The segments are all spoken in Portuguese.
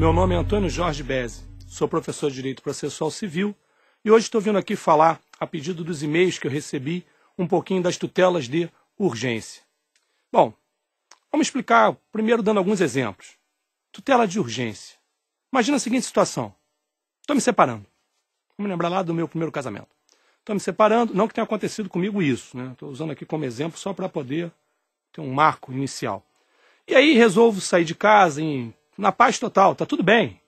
Meu nome é Antônio Jorge Bezzi, sou professor de Direito Processual Civil e hoje estou vindo aqui falar, a pedido dos e-mails que eu recebi, um pouquinho das tutelas de urgência. Bom, vamos explicar primeiro dando alguns exemplos. Tutela de urgência. Imagina a seguinte situação. Estou me separando. Vamos lembrar lá do meu primeiro casamento. Estou me separando, não que tenha acontecido comigo isso, né? Estou usando aqui como exemplo só para poder ter um marco inicial. E aí resolvo sair de casa na paz total, tá tudo bem.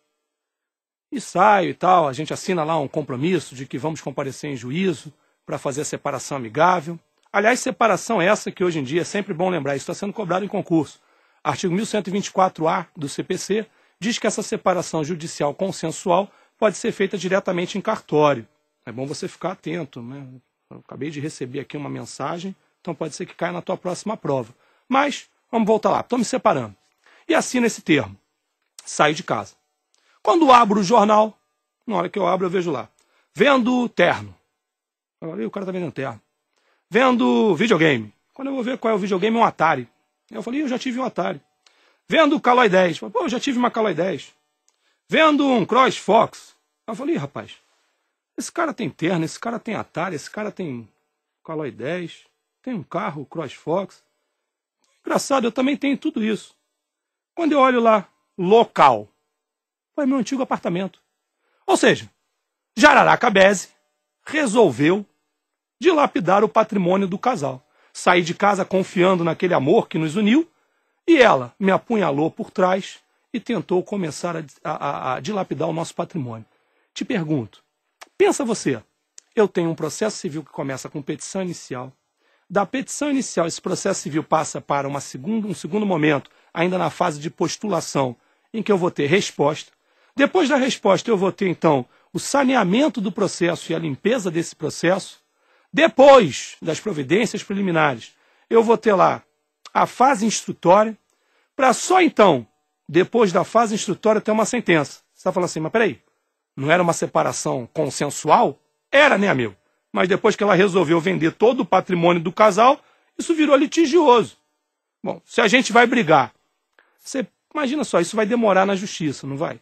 E saio e tal, a gente assina lá um compromisso de que vamos comparecer em juízo para fazer a separação amigável. Aliás, separação essa que hoje em dia é sempre bom lembrar, isso está sendo cobrado em concurso. Artigo 1124-A do CPC diz que essa separação judicial consensual pode ser feita diretamente em cartório. É bom você ficar atento, né? Eu acabei de receber aqui uma mensagem, então pode ser que caia na tua próxima prova. Mas, vamos voltar lá, estou me separando. E assino esse termo. Saio de casa. Quando abro o jornal, na hora que eu abro eu vejo lá. Vendo terno. O cara está vendendo terno. Vendo videogame. Quando eu vou ver qual é o videogame, é um Atari. Eu falei, eu já tive um Atari. Vendo Caloi 10. Pô, eu já tive uma Caloi 10. Vendo um CrossFox. Eu falei, rapaz, esse cara tem terno, esse cara tem Atari, esse cara tem Caloi 10, tem um carro, CrossFox. Engraçado, eu também tenho tudo isso. Quando eu olho lá, local, foi meu antigo apartamento. Ou seja, Jararaca Bezzi resolveu dilapidar o patrimônio do casal. Saí de casa confiando naquele amor que nos uniu e ela me apunhalou por trás e tentou começar a dilapidar o nosso patrimônio. Te pergunto, pensa você, eu tenho um processo civil que começa com petição inicial. Da petição inicial, esse processo civil passa para um segundo momento, ainda na fase de postulação, em que eu vou ter resposta. Depois da resposta, eu vou ter, então, o saneamento do processo e a limpeza desse processo. Depois das providências preliminares, eu vou ter lá a fase instrutória, para só então, depois da fase instrutória, ter uma sentença. Você está falando assim, mas peraí, não era uma separação consensual? Era, né, amigo? Mas depois que ela resolveu vender todo o patrimônio do casal, isso virou litigioso. Bom, se a gente vai brigar, você imagina só, isso vai demorar na justiça, não vai?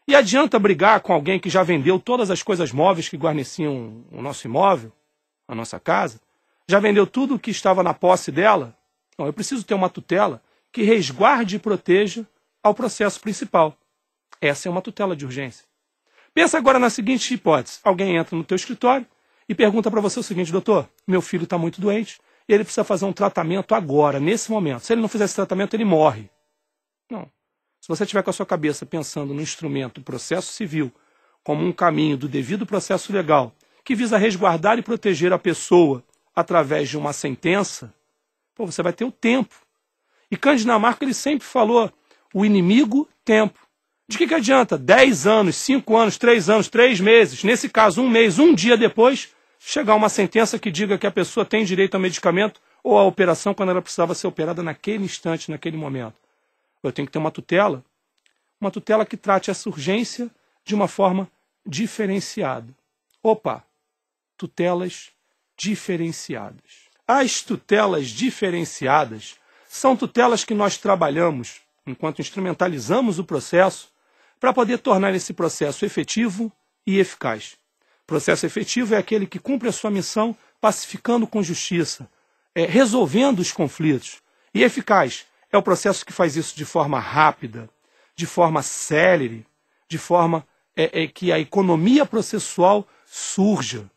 E adianta brigar com alguém que já vendeu todas as coisas móveis que guarneciam o nosso imóvel, a nossa casa? Já vendeu tudo o que estava na posse dela? Não, eu preciso ter uma tutela que resguarde e proteja ao processo principal. Essa é uma tutela de urgência. Pensa agora na seguinte hipótese. Alguém entra no teu escritório e pergunta para você o seguinte, doutor, meu filho está muito doente e ele precisa fazer um tratamento agora, nesse momento. Se ele não fizer esse tratamento, ele morre. Não. Se você estiver com a sua cabeça pensando no instrumento do processo civil como um caminho do devido processo legal que visa resguardar e proteger a pessoa através de uma sentença, pô, você vai ter o tempo. E Cândido Lamarck, ele sempre falou, o inimigo, tempo. De que adianta 10 anos, 5 anos, 3 anos, 3 meses, nesse caso 1 mês, 1 dia depois, chegar uma sentença que diga que a pessoa tem direito ao medicamento ou à operação quando ela precisava ser operada naquele instante, naquele momento. Eu tenho que ter uma tutela que trate essa urgência de uma forma diferenciada. Opa, tutelas diferenciadas. As tutelas diferenciadas são tutelas que nós trabalhamos enquanto instrumentalizamos o processo para poder tornar esse processo efetivo e eficaz. Processo efetivo é aquele que cumpre a sua missão pacificando com justiça, resolvendo os conflitos. E eficaz é o processo que faz isso de forma rápida, de forma célere, de forma que a economia processual surja,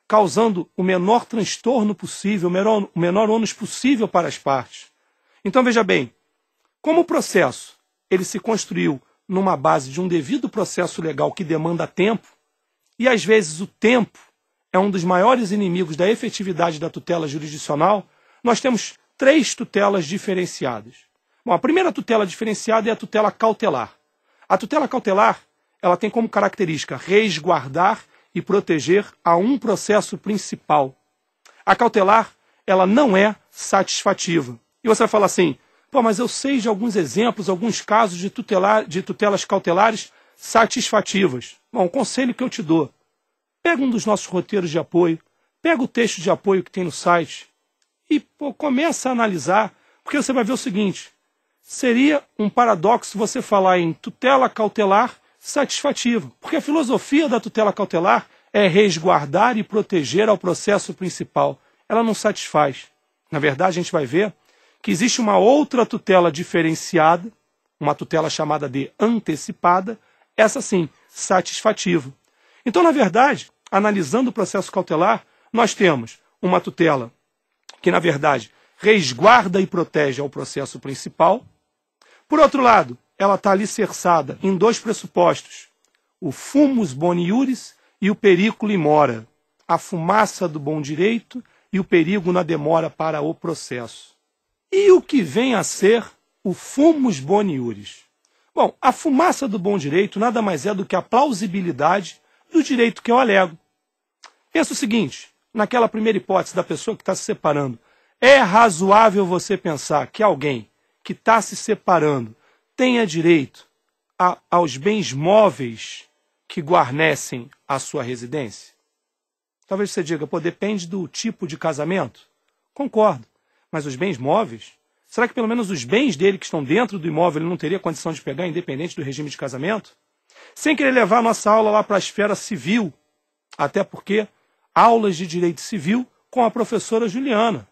causando o menor transtorno possível, o menor ônus possível para as partes. Então, veja bem, como o processo ele se construiu numa base de um devido processo legal que demanda tempo, e às vezes o tempo é um dos maiores inimigos da efetividade da tutela jurisdicional, nós temos 3 tutelas diferenciadas. Bom, a primeira tutela diferenciada é a tutela cautelar. A tutela cautelar ela tem como característica resguardar e proteger a um processo principal. A cautelar ela não é satisfativa. E você vai falar assim, pô, mas eu sei de alguns exemplos, alguns casos de tutelas cautelares satisfativas. Bom, o conselho que eu te dou, pega um dos nossos roteiros de apoio, pega o texto de apoio que tem no site e começa a analisar, porque você vai ver o seguinte, seria um paradoxo você falar em tutela cautelar satisfativa, porque a filosofia da tutela cautelar é resguardar e proteger ao processo principal. Ela não satisfaz. Na verdade, a gente vai ver que existe uma outra tutela diferenciada, uma tutela chamada de antecipada, essa sim, satisfativa. Então, na verdade, analisando o processo cautelar, nós temos uma tutela que, na verdade, resguarda e protege ao processo principal. Por outro lado, ela está alicerçada em dois pressupostos: o fumus boni iuris e o periculo in mora, a fumaça do bom direito e o perigo na demora para o processo. E o que vem a ser o fumus boni iuris? Bom, a fumaça do bom direito nada mais é do que a plausibilidade do direito que eu alego. Pensa o seguinte, naquela primeira hipótese da pessoa que está se separando, é razoável você pensar que alguém que está se separando tenha direito aos bens móveis que guarnecem a sua residência? Talvez você diga, pô, depende do tipo de casamento. Concordo, mas os bens móveis, será que pelo menos os bens dele que estão dentro do imóvel ele não teria condição de pegar, independente do regime de casamento? Sem querer levar a nossa aula lá para a esfera civil, até porque aulas de direito civil com a professora Juliana.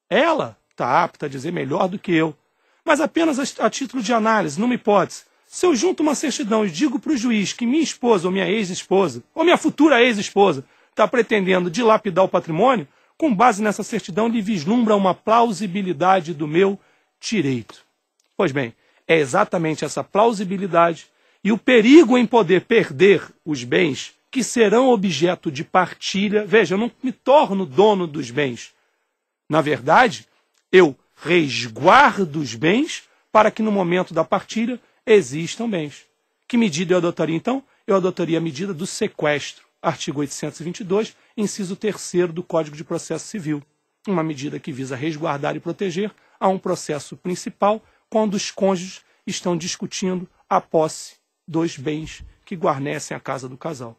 Ela está apta a dizer melhor do que eu, mas apenas a título de análise, numa hipótese. Se eu junto uma certidão e digo para o juiz que minha esposa ou minha ex-esposa, ou minha futura ex-esposa, está pretendendo dilapidar o patrimônio, com base nessa certidão ele vislumbra uma plausibilidade do meu direito. Pois bem, é exatamente essa plausibilidade e o perigo em poder perder os bens que serão objeto de partilha. Veja, eu não me torno dono dos bens. Na verdade, eu resguardo os bens para que no momento da partilha existam bens. Que medida eu adotaria então? Eu adotaria a medida do sequestro, artigo 822, inciso 3º do Código de Processo Civil. Uma medida que visa resguardar e proteger a um processo principal quando os cônjuges estão discutindo a posse dos bens que guarnecem a casa do casal.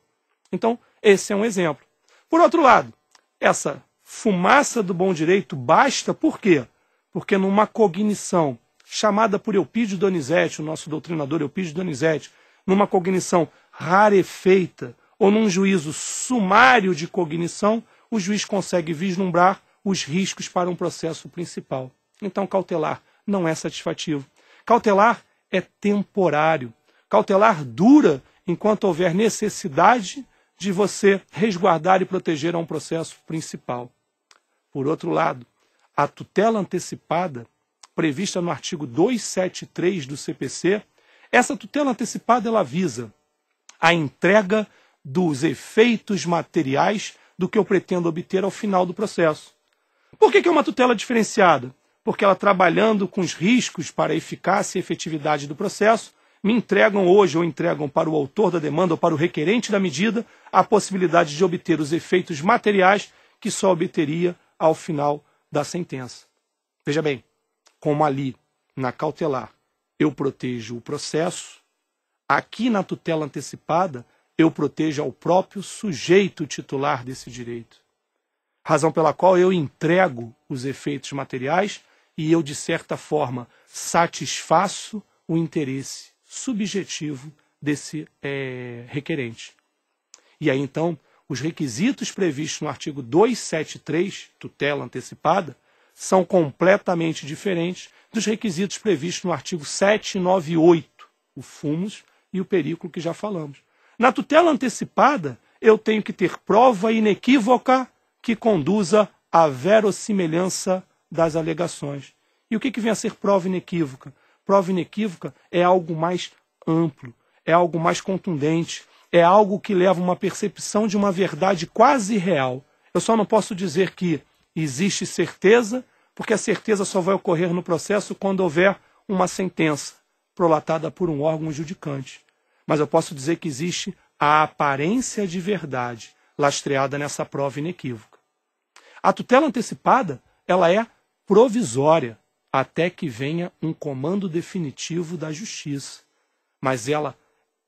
Então, esse é um exemplo. Por outro lado, essa fumaça do bom direito basta por quê? Porque numa cognição chamada por Eupídio Donizete, o nosso doutrinador Eupídio Donizete, numa cognição rarefeita ou num juízo sumário de cognição, o juiz consegue vislumbrar os riscos para um processo principal. Então, cautelar não é satisfativo. Cautelar é temporário. Cautelar dura enquanto houver necessidade de você resguardar e proteger a um processo principal. Por outro lado, a tutela antecipada, prevista no artigo 273 do CPC, essa tutela antecipada ela visa a entrega dos efeitos materiais do que eu pretendo obter ao final do processo. Por que é uma tutela diferenciada? Porque ela, trabalhando com os riscos para a eficácia e efetividade do processo, me entregam hoje ou entregam para o autor da demanda ou para o requerente da medida a possibilidade de obter os efeitos materiais que só obteria ao final da sentença. Veja bem, como ali na cautelar eu protejo o processo, aqui na tutela antecipada eu protejo ao próprio sujeito titular desse direito. Razão pela qual eu entrego os efeitos materiais e eu, de certa forma, satisfaço o interesse subjetivo desse requerente. E aí, então, os requisitos previstos no artigo 273, tutela antecipada, são completamente diferentes dos requisitos previstos no artigo 798, o fumus e o perículo que já falamos. Na tutela antecipada, eu tenho que ter prova inequívoca que conduza à verossimilhança das alegações. E o que vem a ser prova inequívoca? Prova inequívoca é algo mais amplo, é algo mais contundente, é algo que leva uma percepção de uma verdade quase real. Eu só não posso dizer que existe certeza, porque a certeza só vai ocorrer no processo quando houver uma sentença prolatada por um órgão judicante. Mas eu posso dizer que existe a aparência de verdade lastreada nessa prova inequívoca. A tutela antecipada, ela é provisória, até que venha um comando definitivo da justiça. Mas ela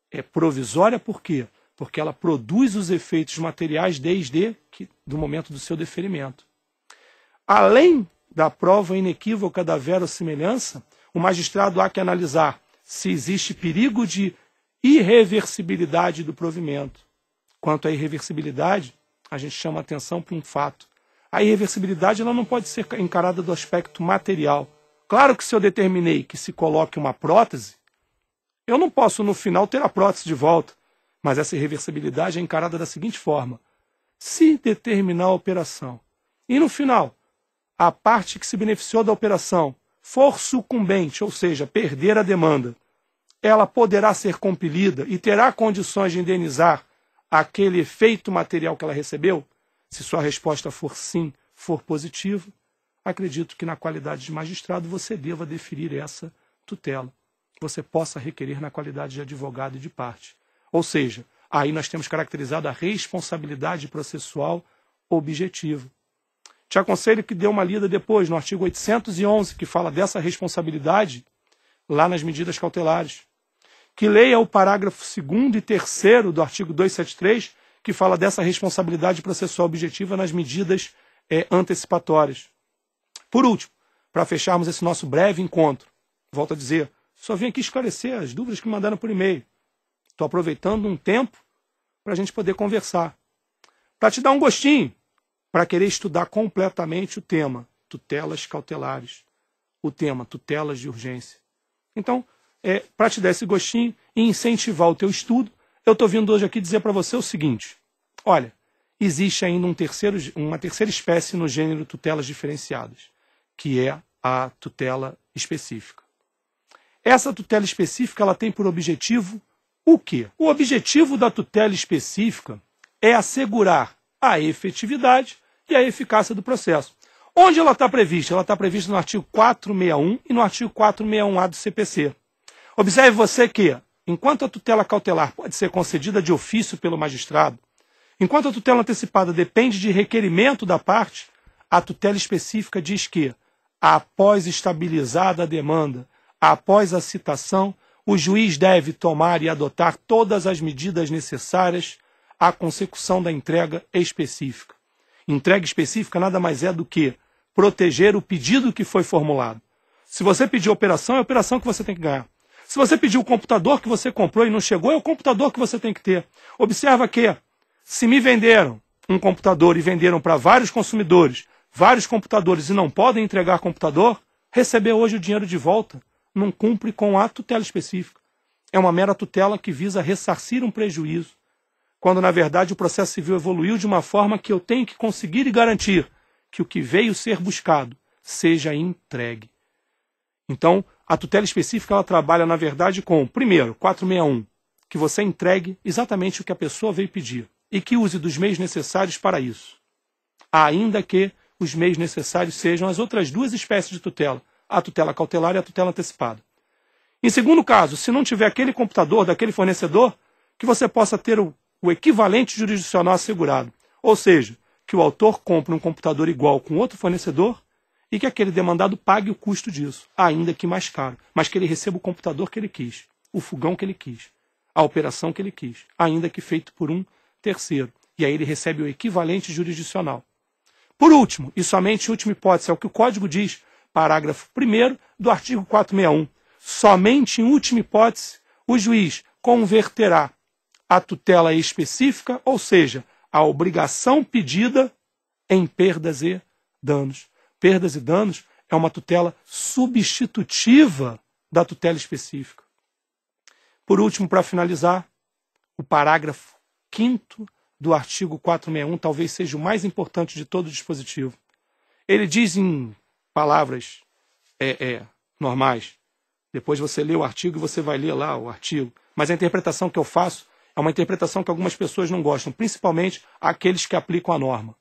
é provisória por quê? Porque ela produz os efeitos materiais desde do momento do seu deferimento. Além da prova inequívoca da verossimilhança, o magistrado há que analisar se existe perigo de irreversibilidade do provimento. Quanto à irreversibilidade, a gente chama atenção para um fato. A irreversibilidade ela não pode ser encarada do aspecto material. Claro que se eu determinei que se coloque uma prótese, eu não posso no final ter a prótese de volta. Mas essa irreversibilidade é encarada da seguinte forma. Se determinar a operação e no final a parte que se beneficiou da operação for sucumbente, ou seja, perder a demanda, ela poderá ser compelida e terá condições de indenizar aquele efeito material que ela recebeu? Se sua resposta for sim, for positiva, acredito que na qualidade de magistrado você deva deferir essa tutela. Você possa requerer na qualidade de advogado e de parte. Ou seja, aí nós temos caracterizado a responsabilidade processual objetiva. Te aconselho que dê uma lida depois no artigo 811, que fala dessa responsabilidade, lá nas medidas cautelares. Que leia o parágrafo 2º e 3º do artigo 273, que fala dessa responsabilidade processual objetiva nas medidas antecipatórias. Por último, para fecharmos esse nosso breve encontro, volto a dizer, só vim aqui esclarecer as dúvidas que me mandaram por e-mail. Estou aproveitando um tempo para a gente poder conversar. Para te dar um gostinho, para querer estudar completamente o tema tutelas cautelares, o tema tutelas de urgência. Então, para te dar esse gostinho e incentivar o teu estudo, eu estou vindo hoje aqui dizer para você o seguinte. Olha, existe ainda uma terceira espécie no gênero tutelas diferenciadas, que é a tutela específica. Essa tutela específica ela tem por objetivo o quê? O objetivo da tutela específica é assegurar a efetividade e a eficácia do processo. Onde ela está prevista? Ela está prevista no artigo 461 e no artigo 461A do CPC. Observe você que, enquanto a tutela cautelar pode ser concedida de ofício pelo magistrado, enquanto a tutela antecipada depende de requerimento da parte, a tutela específica diz que, após estabilizada a demanda, após a citação, o juiz deve tomar e adotar todas as medidas necessárias à consecução da entrega específica. Entrega específica nada mais é do que proteger o pedido que foi formulado. Se você pediu operação, é a operação que você tem que ganhar. Se você pediu o computador que você comprou e não chegou, é o computador que você tem que ter. Observa que, se me venderam um computador e venderam para vários consumidores, vários computadores e não podem entregar computador, receber hoje o dinheiro de volta não cumpre com a tutela específica. É uma mera tutela que visa ressarcir um prejuízo, quando na verdade o processo civil evoluiu de uma forma que eu tenho que conseguir e garantir que o que veio ser buscado seja entregue. Então, a tutela específica ela trabalha na verdade com, primeiro, 461, que você entregue exatamente o que a pessoa veio pedir e que use dos meios necessários para isso, ainda que os meios necessários sejam as outras duas espécies de tutela, a tutela cautelar e a tutela antecipada. Em segundo caso, se não tiver aquele computador daquele fornecedor, que você possa ter o equivalente jurisdicional assegurado. Ou seja, que o autor compre um computador igual com outro fornecedor e que aquele demandado pague o custo disso, ainda que mais caro, mas que ele receba o computador que ele quis, o fogão que ele quis, a operação que ele quis, ainda que feito por um terceiro. E aí ele recebe o equivalente jurisdicional. Por último, e somente última hipótese, é o que o Código diz, parágrafo 1º do artigo 461. Somente em última hipótese, o juiz converterá a tutela específica, ou seja, a obrigação pedida, em perdas e danos. Perdas e danos é uma tutela substitutiva da tutela específica. Por último, para finalizar, o parágrafo 5º do artigo 461 talvez seja o mais importante de todo o dispositivo. Ele diz em palavras normais. Depois você lê o artigo e você vai ler lá o artigo. Mas a interpretação que eu faço é uma interpretação que algumas pessoas não gostam, principalmente aqueles que aplicam a norma.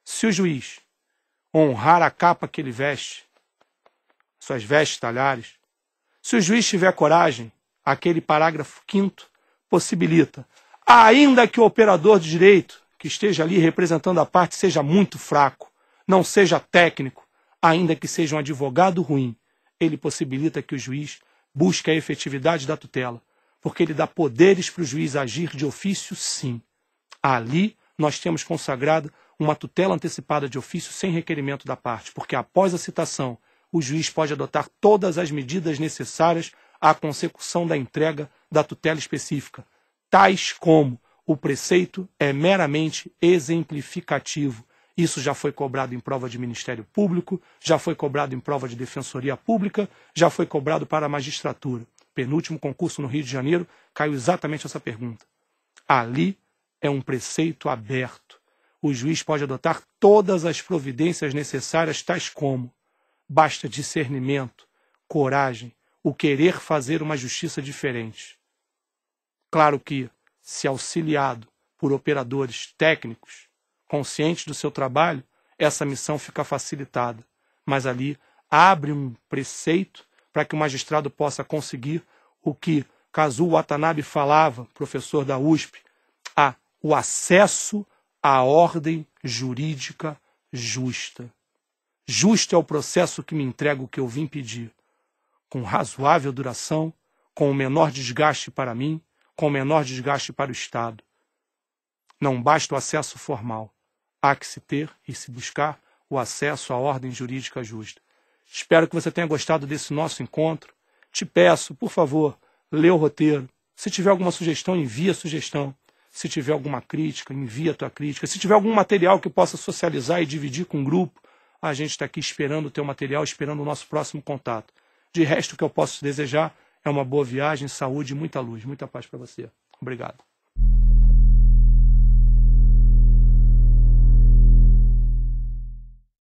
Se o juiz honrar a capa que ele veste, suas vestes talhares, se o juiz tiver coragem, aquele parágrafo 5º possibilita, ainda que o operador de direito que esteja ali representando a parte seja muito fraco, não seja técnico, ainda que seja um advogado ruim, ele possibilita que o juiz busque a efetividade da tutela, porque ele dá poderes para o juiz agir de ofício, sim. Ali nós temos consagrado uma tutela antecipada de ofício sem requerimento da parte, porque após a citação, o juiz pode adotar todas as medidas necessárias à consecução da entrega da tutela específica, tais como o preceito é meramente exemplificativo. Isso já foi cobrado em prova de Ministério Público, já foi cobrado em prova de Defensoria Pública, já foi cobrado para a magistratura. Penúltimo concurso no Rio de Janeiro, caiu exatamente essa pergunta. Ali é um preceito aberto. O juiz pode adotar todas as providências necessárias, tais como basta discernimento, coragem, o querer fazer uma justiça diferente. Claro que, se auxiliado por operadores técnicos, conscientes do seu trabalho, essa missão fica facilitada. Mas ali abre um preceito para que o magistrado possa conseguir o que Kazuo Watanabe falava, professor da USP, o acesso à ordem jurídica justa. Justo é o processo que me entrega o que eu vim pedir, com razoável duração, com o menor desgaste para mim, com o menor desgaste para o Estado. Não basta o acesso formal. Há que se ter e se buscar o acesso à ordem jurídica justa. Espero que você tenha gostado desse nosso encontro. Te peço, por favor, lê o roteiro. Se tiver alguma sugestão, envia a sugestão. Se tiver alguma crítica, envia a tua crítica. Se tiver algum material que possa socializar e dividir com o grupo, a gente está aqui esperando o teu material, esperando o nosso próximo contato. De resto, o que eu posso te desejar é uma boa viagem, saúde e muita luz. Muita paz para você. Obrigado.